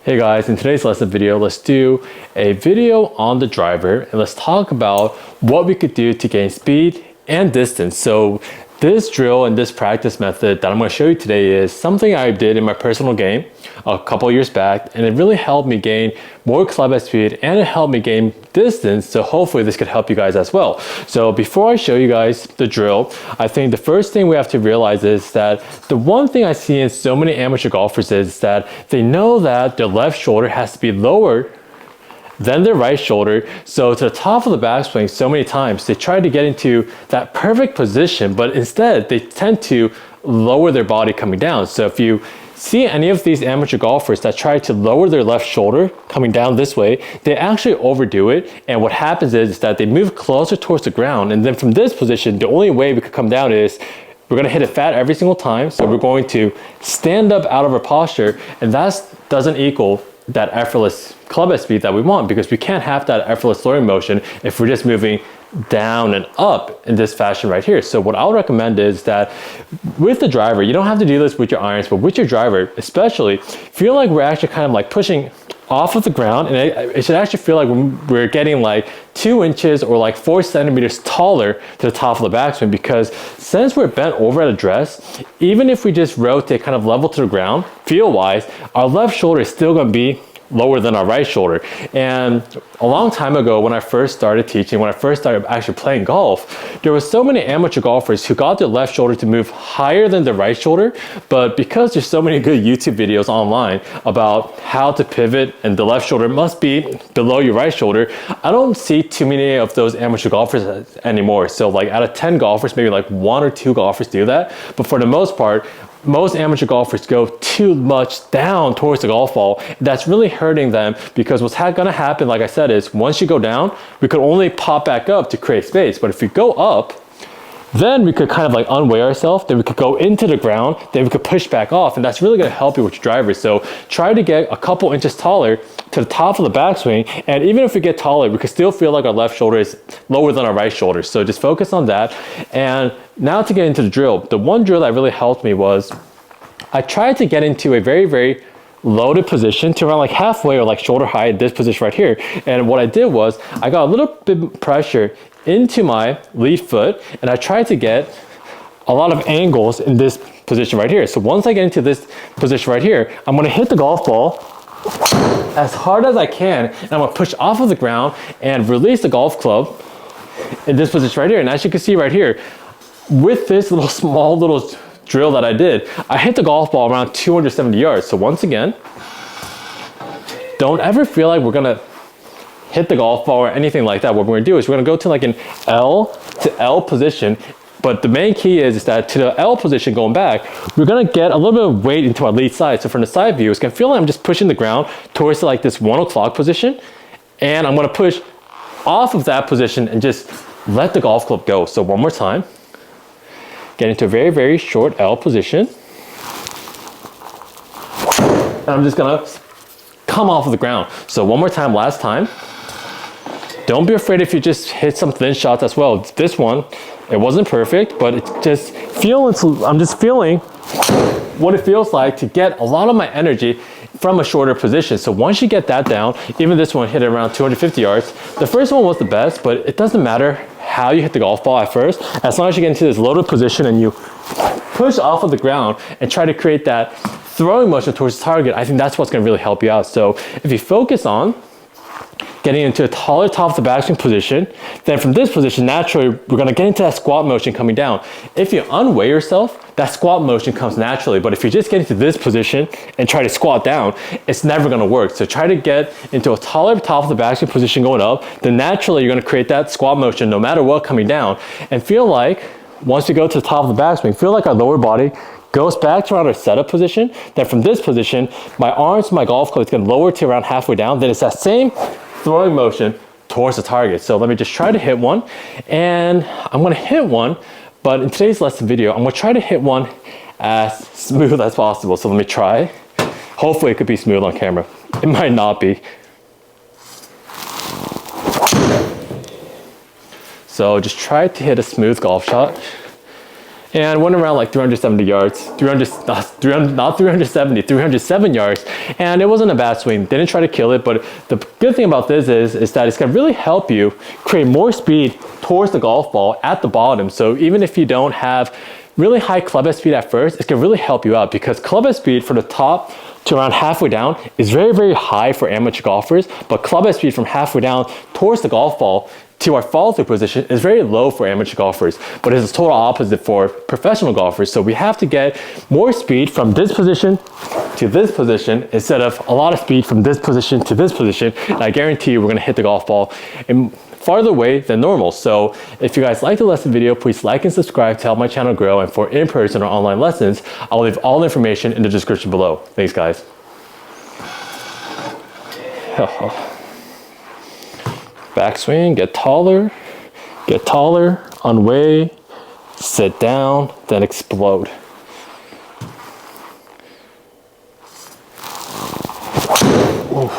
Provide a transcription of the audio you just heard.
Hey guys, in today's lesson video, let's do a video on the driver and let's talk about what we could do to gain speed and distance. So this drill and this practice method that I'm going to show you today is something I did in my personal game a couple years back, and it really helped me gain more club head speed and it helped me gain distance. So hopefully this could help you guys as well. So before I show you guys the drill, I think the first thing we have to realize is that the one thing I see in so many amateur golfers is that they know that their left shoulder has to be lower than their right shoulder. So to the top of the backswing, so many times they try to get into that perfect position, but instead they tend to lower their body coming down. So if you see any of these amateur golfers that try to lower their left shoulder coming down this way, they actually overdo it. And what happens is that they move closer towards the ground. And then from this position, the only way we could come down is we're gonna hit it fat every single time. So we're going to stand up out of our posture, and that doesn't equal that effortless club head speed that we want, because we can't have that effortless throwing motion if we're just moving down and up in this fashion right here. So what I would recommend is that with the driver, you don't have to do this with your irons, but with your driver especially, feel like we're actually kind of like pushing off of the ground, and it should actually feel like we're getting like 2 inches or like 4 centimeters taller to the top of the backswing, because since we're bent over at address, even if we just rotate kind of level to the ground, feel wise, our left shoulder is still going to be lower than our right shoulder. And a long time ago, when I first started teaching, when I first started actually playing golf, there was so many amateur golfers who got their left shoulder to move higher than their right shoulder. But because there's so many good YouTube videos online about how to pivot and the left shoulder must be below your right shoulder, I don't see too many of those amateur golfers anymore. So like out of 10 golfers, maybe like 1 or 2 golfers do that. But for the most part, most amateur golfers go too much down towards the golf ball. That's really hurting them, because what's gonna happen, like I said, is once you go down, we could only pop back up to create space. But if we go up, then we could kind of like unweigh ourselves, then we could go into the ground, then we could push back off, and that's really gonna help you with your driver. So try to get a couple inches taller to the top of the backswing, and even if we get taller, we could still feel like our left shoulder is lower than our right shoulder. So just focus on that. And now to get into the drill, the one drill that really helped me was I tried to get into a very, very loaded position to around like halfway or like shoulder height, this position right here. And what I did was I got a little bit pressure into my lead foot, and I tried to get a lot of angles in this position right here. So once I get into this position right here, I'm gonna hit the golf ball as hard as I can, and I'm gonna push off of the ground and release the golf club in this position right here. And as you can see right here, with this small little drill that I did, I hit the golf ball around 270 yards. So once again, don't ever feel like we're gonna hit the golf ball or anything like that. What we're gonna do is we're gonna go to like an L to L position. But the main key is that to the L position going back, we're gonna get a little bit of weight into our lead side. So from the side view, it's gonna feel like I'm just pushing the ground towards like this 1 o'clock position. And I'm gonna push off of that position and just let the golf club go. So one more time. Get into a very, very short L position. And I'm just gonna come off of the ground. So one more time, last time. Don't be afraid if you just hit some thin shots as well. This one, it wasn't perfect, but it's just I'm just feeling what it feels like to get a lot of my energy from a shorter position. So once you get that down, even this one hit it around 250 yards. The first one was the best, but it doesn't matter how you hit the golf ball at first, as long as you get into this loaded position and you push off of the ground and try to create that throwing motion towards the target. I think that's what's gonna really help you out. So if you focus on getting into a taller top of the backswing position, then from this position, naturally, we're gonna get into that squat motion coming down. If you unweigh yourself, that squat motion comes naturally. But if you just get into this position and try to squat down, it's never gonna work. So try to get into a taller top of the backswing position going up, then naturally you're gonna create that squat motion no matter what coming down. And feel like, once we go to the top of the backswing, feel like our lower body goes back to around our setup position. Then from this position, my arms, my golf club is gonna lower to around halfway down. Then it's that same throwing motion towards the target. So let me just try to hit one, and I'm gonna hit one, but in today's lesson video, I'm gonna try to hit one as smooth as possible. So let me try. Hopefully it could be smooth on camera. It might not be. So just try to hit a smooth golf shot. and went around like 370 yards, 307 yards, and it wasn't a bad swing. Didn't try to kill it, but the good thing about this is that it's gonna really help you create more speed towards the golf ball at the bottom. So even if you don't have really high club head speed at first, it's gonna really help you out, because club head speed from the top to around halfway down is very, very high for amateur golfers, but club head speed from halfway down towards the golf ball to our follow-through position is very low for amateur golfers, but it's the total opposite for professional golfers. So we have to get more speed from this position to this position instead of a lot of speed from this position to this position. And I guarantee you we're gonna hit the golf ball in farther away than normal. So if you guys like the lesson video, please like and subscribe to help my channel grow. And for in-person or online lessons, I'll leave all the information in the description below. Thanks, guys. Backswing, get taller, unway, sit down, then explode. Oof.